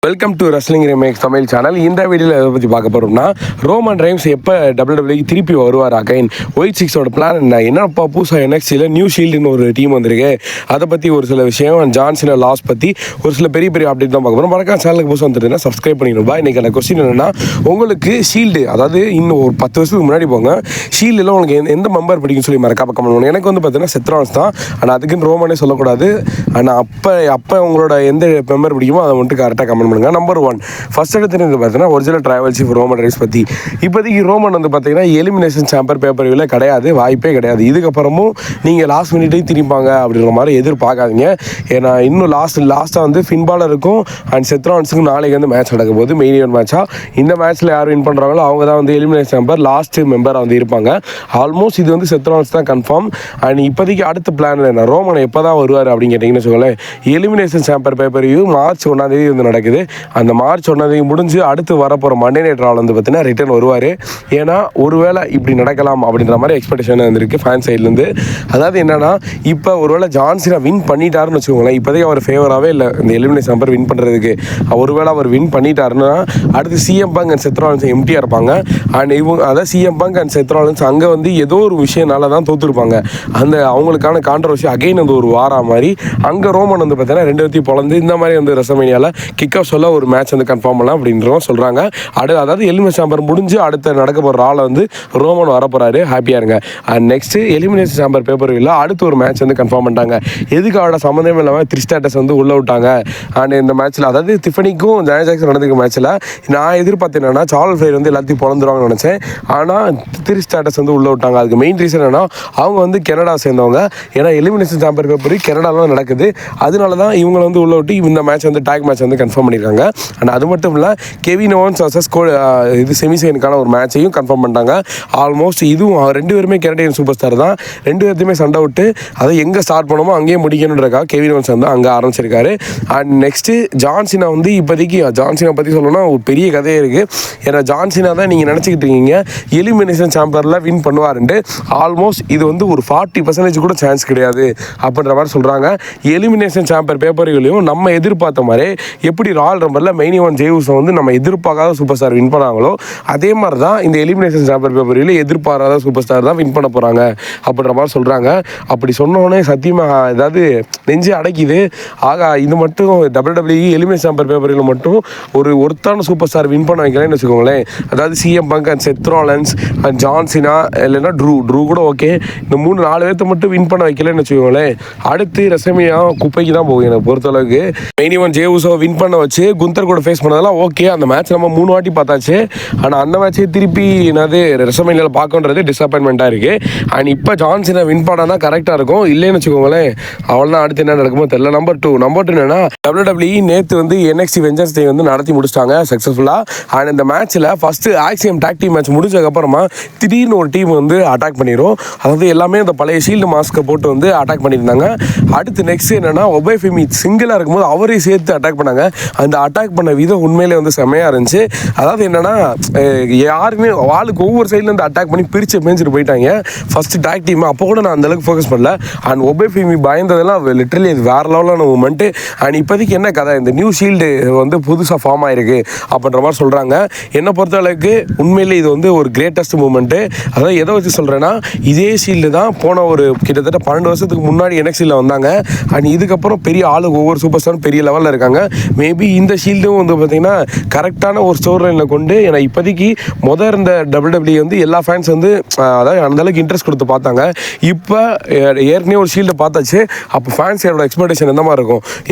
Welcome to wrestling remakes Tamil channel. இந்த வீடியோவில் எதை பற்றி பார்க்க போகிறோம்னா, ரோமன் ரெயின்ஸ் எப்போ WWE திருப்பி வருவார் அகைன், ஒயிட் சிக்ஸோட பிளான் என்னப்பா புதுசாக NXTயில் நியூ ஷீல்டுன்னு ஒரு டீம் வந்திருக்கு, அதை பற்றி ஒரு சில விஷயம், ஜான் சீனா லாஸ் பற்றி ஒரு சில பெரிய பெரிய அப்டேட் தான் பார்க்க போகிறோம். மறக்காம சேனலுக்கு புதுசாக வந்துட்டுனா சப்ஸ்கிரைப் பண்ணிக்கணும்பா. இன்றைக்கான கொஸ்டின் என்னென்னா, உங்களுக்கு ஷீல்டு, அதாவது இன்னும் ஒரு 10 வருஷத்துக்கு முன்னாடி போங்க, ஷீல்டில் உங்களுக்கு எந்த மெம்பர் பிடிக்கும்னு சொல்லி மறக்காம கமெண்ட் பண்ணுவோம். எனக்கு வந்து பார்த்தீங்கன்னா செத்ரான்ஸ் தான், ஆனால் அதுக்குன்னு ரோமனே சொல்லக்கூடாது. ஆனால் அப்போ உங்களோட எந்த மெம்பர் பிடிக்குமோ அதை மட்டும் கரெக்டாக கமெண்ட் பண்ணுங்க. நம்பர் 1 ஃபர்ஸ்ட் எடுத்துருந்து பார்த்தீங்கன்னா original trivial chief Roman Reigns பற்றி. இப்போதைக்கு ரோமன் வந்து பார்த்தீங்கன்னா எலிமினேஷன் சாம்பர் பேப்பர் கிடையாது, வாய்ப்பே கிடையாது. இதுக்கப்புறமும் நீங்கள் லாஸ்ட் மினிட்டே திருப்பாங்க அப்படின்ற மாதிரி எதிர்பார்க்காதீங்க. ஏன்னா இன்னும் லாஸ்ட்டாக வந்து ஃபின்பாலருக்கும் அண்ட் செத்ரான்ஸுக்கும் நாளைக்கு வந்து மேட்ச் நடக்கும் போது மெயின் ஈவென்ட் மேட்சாக. இந்த மேட்ச்சில் யார் வின் பண்ணுறாங்களோ அவங்க தான் வந்து எலிமினேஷன் சாம்பர் லாஸ்ட் மெம்பராக வந்து இருப்பாங்க. ஆல்மோஸ்ட் இது வந்து செத்ரான்ஸ் தான் கன்ஃபார்ம். அண்ட் இப்போதைக்கு அடுத்த பிளான் என்ன, ரோமன் எப்போ தான் வருவார் அப்படின்னு கேட்டிங்கன்னு வச்சுக்கோங்களேன், எலிமினேஷன் சாம்பர் பேப்பரையும் மார்ச் 1 வந்து நடக்குது. அந்த மார்ச் 1 முடிஞ்சு அடுத்து வரப்போகிற மண்டே நைட் ராவில் வந்து பார்த்தீங்கன்னா ரிட்டர்ன் வருவார். ஏன்னா ஒருவேளை இப்படி நடக்கலாம் அப்படின்ற மாதிரி எக்ஸ்பெக்டேஷன் வந்துருக்கு ஃபேன் சைட்லேருந்து. அதாவது என்னன்னா, இப்போ ஒருவேளை ஜான் சீனா வின் பண்ணிட்டாருன்னு வச்சுக்கோங்களேன், இப்போதைக்கு அவர் ஃபேவராகவே இல்லை இந்த எலிமினேஷன் நம்பர் வின் பண்ணுறதுக்கு. ஒருவேளை அவர் வின் பண்ணிட்டாருன்னா அடுத்து CM Punk அண்ட் செத் ராலின்ஸ் எம்டியாக இருப்பாங்க. அண்ட் இவங்க அதாவது CM Punk அண்ட் செத் ராலின்ஸ் அங்கே வந்து ஏதோ ஒரு விஷயனால தான் தோற்றுருப்பாங்க. அந்த அவங்களுக்கான கான்ட்ரவர்சி அகைன் வந்து ஒரு வாரம் மாதிரி அங்கே ரோமன் வந்து பார்த்தீங்கன்னா 2 வத்தி பொழந்து இந்த மாதிரி வந்து ரெஸ்ல்மேனியாவில் கிக் ஆஃப் சொல்ல ஒரு மேட்ச் வந்து கன்ஃபார்ம் பண்ணலாம் அப்படின்றவங்க சொல்கிறாங்க. அதாவது எலிமினேஷன் சாம்பர் முடிஞ்சு அடுத்த நடக்க போகிற ராவில் வந்து ரோமன் வரப்போகிறாரு, ஹாப்பியாக இருங்க. And next elimination sambar paper இல்லை, அடுத்து ஒரு மேட்ச் வந்து கன்ஃபார்ம் பண்ணிட்டாங்க. எதுக்கு அவரோட சம்மந்தமே இல்லாமல் த்ரிஸ்டாட்டஸ் வந்து உள்ளே விட்டாங்க. அண்ட் இந்த மேட்ச்சில் அதாவது டிஃபனிக்கும் ஜானி ஜாக்சன் நடந்துக்க மேட்ச்சில் நான் எதிர்பார்த்தேன் என்னன்னா, சார்லஸ் ஃப்ளேர் வந்து எல்லாத்தையும் பொழந்துருவாங்கன்னு நினச்சேன். ஆனால் த்ரிஸ்டாட்டஸ் வந்து உள்ளே விட்டாங்க. அதுக்கு மெயின் ரீசன் என்னன்னா, அவங்க வந்து கனடா சேர்ந்தவங்க. ஏன்னா எலிமினேஷன் சாம்பர் பேப்பர் கனடாவில் நடக்குது, அதனால தான் இவங்களை வந்து உள்ளே விட்டு இந்த மேட்ச் வந்து டேக் மேட்ச் வந்து கன்ஃபார்ம் பண்ணியிருக்காங்க. அண்ட் அது மட்டும் இல்லை, கெவின் ஓவன்ஸ் வர்சஸ் இது செமிசைனுக்கான ஒரு மேட்சையும் கன்ஃபார்ம் பண்ணிட்டாங்க. ஆல்மோஸ்ட் இதுவும் 2 பேருமே கனடியன் சூப்பர் ஸ்டார் தான், 2 பேர்த்தையுமே சண்டை விட்டு அதை எங்கே ஸ்டார்ட் பண்ணணுமோ அங்கேயே முடிக்கணுன்றக்காக கெவின் ஓவன்ஸ் வந்து அங்கே ஆரம்பிச்சிருக்காரு. அண்ட் நெக்ஸ்ட்டு ஜான் சீனா வந்து இப்போதைக்கு ஜான் சீனா பற்றி சொல்லணும்னா ஒரு பெரிய கதையே இருக்குது. ஏன்னா ஜான் சீனா தான் நீங்கள் நினச்சிக்கிட்டு இருக்கீங்க எலிமினேஷன் சாம்பரில் வின் பண்ணுவாருன்ட்டு. ஆல்மோஸ்ட் இது வந்து ஒரு 40% கூட சான்ஸ் கிடையாது அப்படின்ற மாதிரி சொல்கிறாங்க. எலிமினேஷன் சாம்பர் பேப்பர்களையும் நம்ம எதிர்பார்த்த மாதிரி எப்படி ராயல் ரம்பரில் மெயின் ஈவென்ட் ஜேயூஸை வந்து நம்ம எதிர்பார்க்காத சூப்பர் ஸ்டார் வின் பண்ணாங்களோ, அதே மாதிரி தான் இந்த எலிமினேஷன் சாம்பர் பேப்பரில் எதிர்பாராத சூப்பர் ஸ்டார் தான் வின் பண்ண போகிறாங்க அப்படின்ற மாதிரி சொல்கிறாங்க. அப்படி சொன்னோன்னே சத்தியமாக ஏதாவது நெஞ்சு அடைக்குது. ஆகா, இது மட்டும் WWE எலிமினேஷன் சாம்பர் பேப்பரில் மட்டும் ஒரு ஒருத்தான சூப்பர் ஸ்டார் வின் பண்ண வைக்கலன்னு வச்சுக்கோங்களேன். அதாவது CM Punk அண்ட் செத் ராலின்ஸ் அண்ட் ஜான் சீனா, இல்லைன்னா ட்ரூ கூட ஓகே, இந்த 3-4 பேர்த்த மட்டும் வின் பண்ண வைக்கலன்னு வச்சுக்கோங்களேன், அடுத்து ரெஸ்ல்மேனியா குப்பைக்கு தான் போகும் எனக்கு பொறுத்தளவுக்கு. மெயின் ஈவென்ட் ஜேயூஸோ வின் பண்ண வச்சு குந்தர் கூட ஃபேஸ் பண்ணதெல்லாம் ஓகே, அந்த மேட்ச் நம்ம 3 வாட்டி பார்த்தாச்சு. ஆனால் அந்த மேட்ச்சே திருப்பி என்னது ரெஸ்ல்மேனியாவில் பார்க்கன்றது டிசப்பாயின்மெண்ட்டாக இருக்குது. அண்ட் இப்போ ஜான் சீனா வின் பண்ணால் கரெக்டாக இருக்கும், இல்லைன்னு வச்சுக்கோங்களேன் அவ்வளோதான் அடுத்து என்ன நடக்குமோ தெரியல. நம்பர் 2 என்னன்னா, WWE நேற்று வந்து NXT வெஞ்சன்ஸ் டே வந்து நடத்தி முடிச்சிட்டாங்க சக்ஸஸ்ஃபுல்லாக. அண்ட் இந்த மேட்ச்சில் first Axiom tag team match முடிஞ்சதுக்கப்புறமா திடீர்னு ஒரு டீம் வந்து அட்டாக் பண்ணிடும். அதாவது எல்லாமே அந்த பழைய ஷீல்டு மாஸ்க்கை போட்டு வந்து அட்டாக் பண்ணியிருந்தாங்க. அடுத்து நெக்ஸ்ட் என்னன்னா, ஒபேஃபெமி சிங்கிளாக இருக்கும்போது அவரையும் சேர்த்து அட்டாக் பண்ணாங்க. அந்த அட்டாக் பண்ண விதம் உண்மையிலே வந்து செம்மையாக இருந்துச்சு. அதாவது என்னன்னா, யாருமே ஆளுக்கு ஒவ்வொரு சைட்லேருந்து அட்டாக் பண்ணி பிரித்து மேய்ஞ்சிட்டு போயிட்டாங்க ஃபஸ்ட்டு டாக் டீம். அப்போ கூட நான் அந்தளவுக்கு ஃபோக்கஸ் பண்ணல. அண்ட் ஒபேஃபெமி பயந்ததெல்லாம் லிட்டரலி இது வேறு லெவலான மூமெண்ட்டு. அண்ட் இப்போதைக்கு என்ன கதை, இந்த நியூ ஷீல்டு வந்து புதுசாக ஃபார்ம் ஆகிருக்கு அப்படின்ற மாதிரி சொல்கிறாங்க. என்னை பொறுத்தளவுக்கு உண்மையிலே இது வந்து ஒரு கிரேட்டஸ்ட் மூமெண்ட்டு. அதாவது எதை வச்சு சொல்கிறேன்னா, இதே ஷீல்டு தான் போன ஒரு கிட்டத்தட்ட 12 வருஷத்துக்கு முன்னாடி NXTயில் வந்தாங்க. அண்ட் இதுக்கப்புறம் பெரிய ஆளுக்கு ஒவ்வொரு சூப்பர் ஸ்டாரும் பெரிய லெவலில் இருக்காங்க. மேபி இந்த ஷீல்டும் வந்து பார்த்திங்கன்னா கரெக்டான ஒரு ஸ்டோர் லைனில் கொண்டு, ஏன்னா இப்போதைக்கு இருந்த WWE வந்து எல்லா ஃபேன்ஸ் வந்து அதாவது அந்தளவுக்கு இன்ட்ரெஸ்ட் கொடுத்து பார்த்தாங்க. இப்போ ஏற்கனவே ஒரு ஷீல்டை பார்த்தாச்சு, அப்போ ஃபேன்ஸோட எக்ஸ்பெக்டேஷன் எந்த மாதிரி இருக்கும்,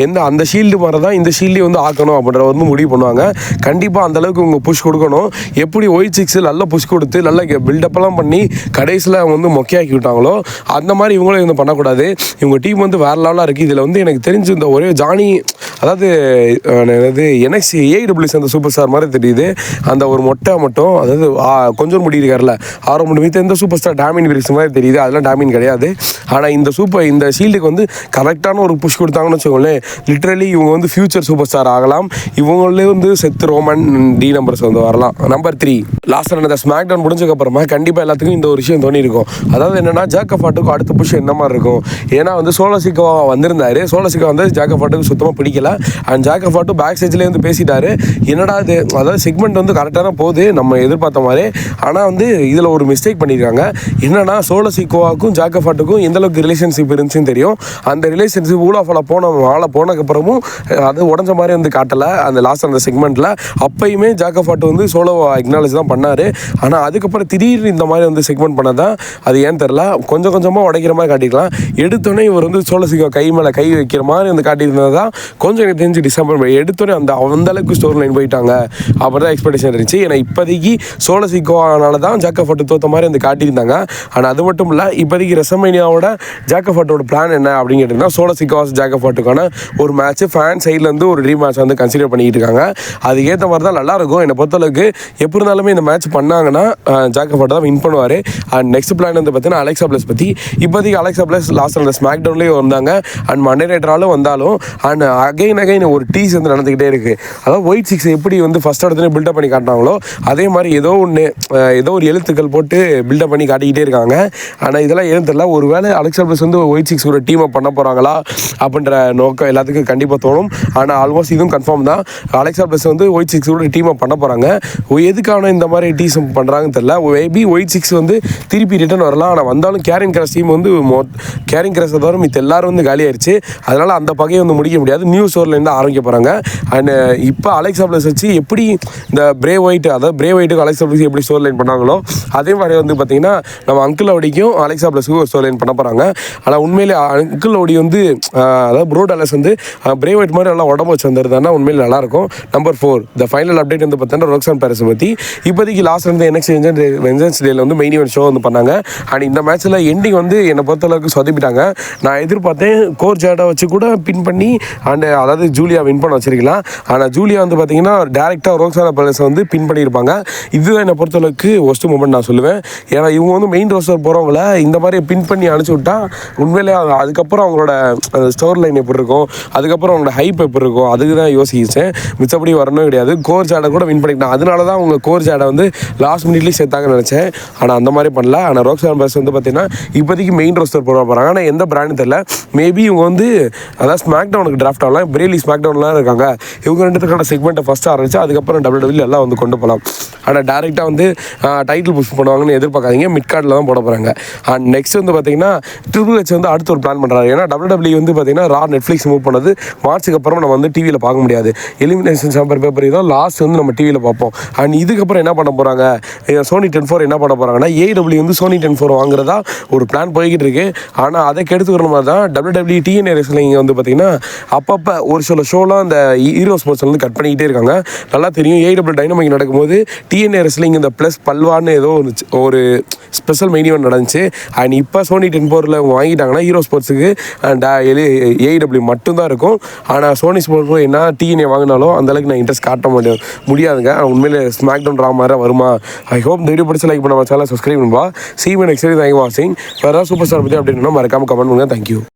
அந்த ஷீல்டு மாதிரி தான் இந்த ஷீல்டையும் வந்து ஆக்கணும் அப்படின்ற வந்து முடிவு பண்ணுவாங்க. கண்டிப்பாக அந்தளவுக்கு உங்கள் புஷ் கொடுக்கணும். எப்படி ஒயிட் சிக்ஸ் நல்லா புஷ் கொடுத்து நல்லா பில்டப்லாம் பண்ணி கடைசியில் அவங்க வந்து மொக்கையாக்கி விட்டாங்களோ அந்த மாதிரி இவங்களும் வந்து பண்ணக்கூடாது. இவங்க டீம் வந்து வேறு லெவலாக இருக்குது. இதில் வந்து எனக்கு தெரிஞ்சு இந்த ஒரே ஜானி, அதாவது NXT AEW அந்த சூப்பர் ஸ்டார் மாதிரி தெரியுது. அந்த ஒரு மொட்டை மட்டும், அதாவது கொஞ்சம் முடி இருக்கார்ல, 6 முடி மீது எந்த சூப்பர் ஸ்டார் டாமின் பிரிக்ஸ் மாதிரி தெரியுது, அதெல்லாம் டாமின் கிடையாது. ஆனால் இந்த ஷீல்டுக்கு வந்து கரெக்டான ஒரு புஷ் கொடுத்தாங்கன்னு வச்சுக்கோங்களேன், லிட்ரலி இவங்க வந்து ஃபியூச்சர் சூப்பர் ஸ்டார் ஆகலாம். இவங்களே வந்து செத் ரோமன் டி நம்பர்ஸ் வந்து வரலாம். நம்பர் 3 லாஸ்ட் நடந்த ஸ்மாக் டவுன் முடிஞ்சதுக்கப்புறமா கண்டிப்பாக எல்லாத்துக்கும் இந்த ஒரு விஷயம் தோணி இருக்கும். அதாவது என்னென்னா, ஜாக் ஆஃப் ஆட்டுக்கு அடுத்த புஷ் என்ன மாதிரி இருக்கும். ஏன்னா வந்து சோலோ சிக்கா வந்திருந்தாரு, சோலோ சிக்கா வந்து ஜாக் ஆஃப் ஆட்டுக்கு சுத்தமாக பிடிக்கல. அண்ட் ஜாக் ஆஃப் ஆட்டு பேக் ஸ்டேஜ்லேயே வந்து பேசிட்டாரு, என்னடா இது, அதாவது செக்மெண்ட் வந்து கரெக்டாக தான் போகுது நம்ம எதிர்பார்த்த மாதிரி. ஆனால் வந்து இதில் ஒரு மிஸ்டேக் பண்ணியிருக்காங்க. என்னன்னா சோலோ சிக்கோவாக்கும் ஜாக்கஃபாட்டுக்கும் எந்தளவுக்கு ரிலேஷன்ஷிப் இருந்துச்சுன்னு தெரியும். அந்த ரிலேஷன்ஷிப் ஊலாஃபால போனதுக்கப்புறமும் அது உடஞ்ச மாதிரி வந்து காட்டலை அந்த லாஸ்ட் அந்த செக்மெண்ட்டில். அப்பயுமே ஜாக்கஃபாட்டு வந்து சோலோவை அக்னாலேஜ் தான் பண்ணார். ஆனால் அதுக்கப்புறம் திடீர்னு இந்த மாதிரி வந்து செக்மெண்ட் பண்ணதான் அது ஏன் தெரில, கொஞ்சம் கொஞ்சமாக உடைக்கிற மாதிரி காட்டிக்கலாம். எடுத்தோடனே இவர் வந்து சோலோ சிக்கோ கை மேலே கை வைக்கிற மாதிரி வந்து காட்டியிருந்தது தான் கொஞ்சம் எனக்கு தெரிஞ்சு டிசப்பாயின்மெண்ட். எடுத்தோடனே அந்த அளவுக்கு ஸ்டோரி லைன் போயிட்டாங்க அப்படி தான் எக்ஸ்பெக்டேஷன் இருந்துச்சு. ஏன்னா இப்போதைக்கு சோலோ சிக்கோனால தான் ஜாக்கஃபாட்டு தோற்ற மாதிரி வந்து காட்டியிருந்தாங்க. ஆனால் அது மட்டும் இல்லை, இப்போதைக்கு ரெசல்மேனியாவோட ஜாக்கஃபாட்டோட பிளான் என்ன அப்படின்னு கேட்டிங்கன்னா சோலோ சிக்கோ ஜாக்கஃபாட்டுக்கான ஒரு மேட்ச் ஃபேன் சைட்லேருந்து ஒரு ட்ரீம் மேட்ச் வந்து கன்சிடர் பண்ணிக்கிட்டு இருக்காங்க. அதுக்கேற்ற மாதிரி தான் நல்லாயிருக்கும். என்னை பொறுத்தளவுக்கு எப்படி இருந்தாலுமே இந்த மேட்ச் பண்ணாங்கன்னா ஜாக்கஃபாட் தான் வின் பண்ணுவார். அண்ட் நெக்ஸ்ட் பிளான் வந்து பார்த்தீங்கன்னா அலெக்சா பிளஸ் பற்றி. இப்போதைக்கு அலெக்சா பிளஸ் லாஸ்ட் அந்த ஸ்மாக் டவுன்லேயும் வந்தாங்க அண்ட் மண்டே நைட்ராலும் வந்தாலும் அண்ட் அகைன் ஒரு டீஸ் வந்து நடந்துக்கிட்டே இருக்குது. அதாவது ஒயிட் சிக்ஸ் எப்படி வந்து ஃபஸ்ட் இடத்துல பில்டப் பண்ணி காட்டினாங்களோ அதே மாதிரி ஏதோ ஒரு எழுத்துக்கள் போட்டு பில்டப் பண்ணி காட்டிக்கிட்டே இருக்காங்க. ஆனால் இதெல்லாம் ஏன்னு தெரியல, ஒரு வேளை அலெக்சா பிளஸ் வந்து ஒயிட் சிக்ஸ் ஒரு டீமை பண்ண போகிறாங்களா அப்படின்ற நோக்கம் எல்லாத்துக்கும் கண்டிப்பாக தோணும். ஆனால் ஆல்மோஸ்ட் இதுவும் கன்ஃபார்ம் தான், அலெக்சா பிளஸ் வந்து ஒயிட் சிக்ஸோட டீமை பண்ண போகிறாங்க. எதுக்கான இந்த மாதிரி டீஸ் பண்ணுறாங்கன்னு தெரியல. மேபி ஒயிட் சிக்ஸ் வந்து திருப்பி ரிட்டர்ன் வரலாம். ஆனால் வந்தாலும் கேரின் கிராஸ் டீம் வந்து கேரின் கிராஸை தவிர மித்த எல்லாரும் வந்து காலி ஆயிடுச்சு. அதனால் அந்த பகையை வந்து முடிக்க முடியாது. நியூ ஸ்டோர்லேருந்து ஆரம்பிக்க போகிறாங்க. அண்ட் இப்போ அலெக்சா பிளஸ் வச்சு எப்படி இந்த பிரேவ் ஒயிட், அதாவது பிரேவ் ஒயிட்டுக்கு அலெக்சா பிளஸ் எப்படி ஸ்டோர் லைன் பண்ணாங்களோ அதே மாதிரி வந்து பார்த்திங்கன்னா நம்ம அங்கிள் ஓடிக்கும் அலெக்சா பிளஸுக்கு ஒரு ஸ்டோர் லைன் பண்ண போகிறாங்க. ஆனால் உண்மையிலே அங்கிள் ஓடி வந்து அதாவது ப்ரோ டாலஸ் வந்து பிரேவ் ஒயிட் மாதிரி நல்லா உடம்பு வச்சு வந்திருந்தாங்கன்னா உண்மையிலே நல்லாயிருக்கும். நம்பர் 4 த ஃபைனல் அப்டேட் வந்து பார்த்தீங்கன்னா ரோக்ஸான் பேரஸை பற்றி. இப்போதைக்கு லாஸ்ட் வந்து NXT வெஞ்சன்ஸ் டேல வந்து மெயின் ஈவென்ட் ஷோ வந்து பண்ணாங்க. அண்ட் இந்த மேட்ச்சில் எண்டிங் வந்து என்னை பொறுத்தளவுக்கு சொதப்பிட்டாங்க. நான் எதிர்பார்த்தேன் கோர் ஜாடை வச்சு கூட பின் பண்ணி அண்ட் அதாவது ஜூலியா வின் பண்ண வச்சிருக்கலாம். ஆனால் ஜூலியா வந்து பார்த்தீங்கன்னா டேரெக்டாக ரோக்ஸானா பேரஸை வந்து பின் பண்ணியிருப்பாங்க. இதுதான் என்னை பொறுத்தளவுக்கு ஒஸ்ட் மூமெண்ட் நான் சொல்லுவேன். ஏன்னா இவங்க வந்து மெயின் ரோஸ்டர் போகிறவங்கள இந்த மாதிரி பின் பண்ணி அனுப்பிச்சி விட்டா உண்மையிலே அதுக்கப்புறம் அவங்களோட ஸ்டோர் லைன் எப்படி இருக்கும், அதுக்கப்புறம் அவங்களோட ஹைப் எப்படி இருக்கும், அதுக்கு தான் யோசிச்சேன். மிச்சப்படி வரணும் கிடையாது. கோர் ஜாடை கூட வின் பண்ணிக்கிட்டான். அதனால தான் அவங்க கோர் ஜாடை வந்து லாஸ்ட் மினிட்லேயே சேர்த்தாங்கன்னு நினச்சேன். ஆனால் அந்த மாதிரி பண்ணல. ஆனால் ரோக்ஸானா பேரஸ் வந்து பார்த்தீங்கன்னா இப்போதைக்கு மெயின் ரோஸ்டர் போட போகிறாங்க. ஆனால் எந்த பிராண்டு தெரியல. மேபி இவங்க வந்து அதாவது ஸ்மாக் டவுனுக்கு டிராஃப்ட் ஆகலாம். பிரேலி ஸ்மாக் டவுன்லாம் இருக்காங்க. இவங்க ரெண்டுத்துக்கான செக்மெண்ட்டை ஃபஸ்ட்டு ஆரம்பிச்சு அதுக்கப்புறம் WWE எல்லாம் வந்து கொண்டு போகலாம். ஆனால் டேரெக்டாக வந்து டைட்டில் புஷ் பண்ணுவாங்கன்னு எதிர்பார்க்காதீங்க. மிட் கார்டில் தான் போட போகிறாங்க. அண்ட் நெக்ஸ்ட் வந்து பார்த்தீங்கன்னா ட்ரிபிள் ஹெச் வந்து அடுத்து ஒரு பிளான் பண்ணுறாரு. ஏன்னா WWE வந்து பார்த்தீங்கன்னா ரா நெட்ஃப்ளிக்ஸ் மூவ் பண்ணது மார்ச்சுக்கு அப்புறம் நம்ம வந்து டிவியில் பார்க்க முடியாது. எலிமினேஷன் சாம்பர் பேப்பர் தான் லாஸ்ட் வந்து நம்ம டிவியில் பார்ப்போம். அண்ட் இதுக்கப்புறம் என்ன பண்ண போகிறாங்க, சோனி 10/4 என்ன பண்ண போகிறாங்கன்னா AEW வந்து சோனி 10/4 வாங்குறதா ஒரு பிளான் போய்கிட்டு இருக்கு. ஆனால் அதை கெடுத்துக்கிற மாதிரி தான் WWE TNA ரெஸ்லிங் வந்து பார்த்தீங்கன்னா அப்பப்போ ஒரு சில ஷோலாம் அந்த ஹீரோ ஸ்போர்ட்ஸ் வந்து கட் பண்ணிக்கிட்டே இருக்காங்க. நல்லா தெரியும். AEW டைனமிக் நடக்கும்போது TNA ரெஸ்லிங் இந்த ப்ளஸ் பல்வான்னு ஏதோ ஒரு ஸ்பெஷல் மெயின் ஈவென்ட் நடந்துச்சு. அண்ட் இப்போ சோனி 10/4 வாங்கிட்டாங்கன்னா ஹீரோ ஸ்போர்ட்ஸுக்கு AEW மட்டும்தான் இருக்கும். ஆனால் சோனி ஸ்போர்ட்ஸ் என்ன TNA வாங்கினாலும் அந்தளவுக்கு நான் இன்ட்ரெஸ்ட் காட்ட முடியாதுங்க. உண்மையிலே ஸ்மாக் டவுன் ட்ராமா மாதிரி வருமா? ஐ ஹோப் இந்த வீடியோ பிடிச்சி லைக் பண்ண சேனல் சப்ஸ்கிரைப் பண்ணுவா. See you next time. Thank you for watching. வேறு சூப்பர் ஸ்டார் பற்றி அப்படின்னா மறக்காம கமெண்ட் பண்ணுங்கள். தேங்க்யூ.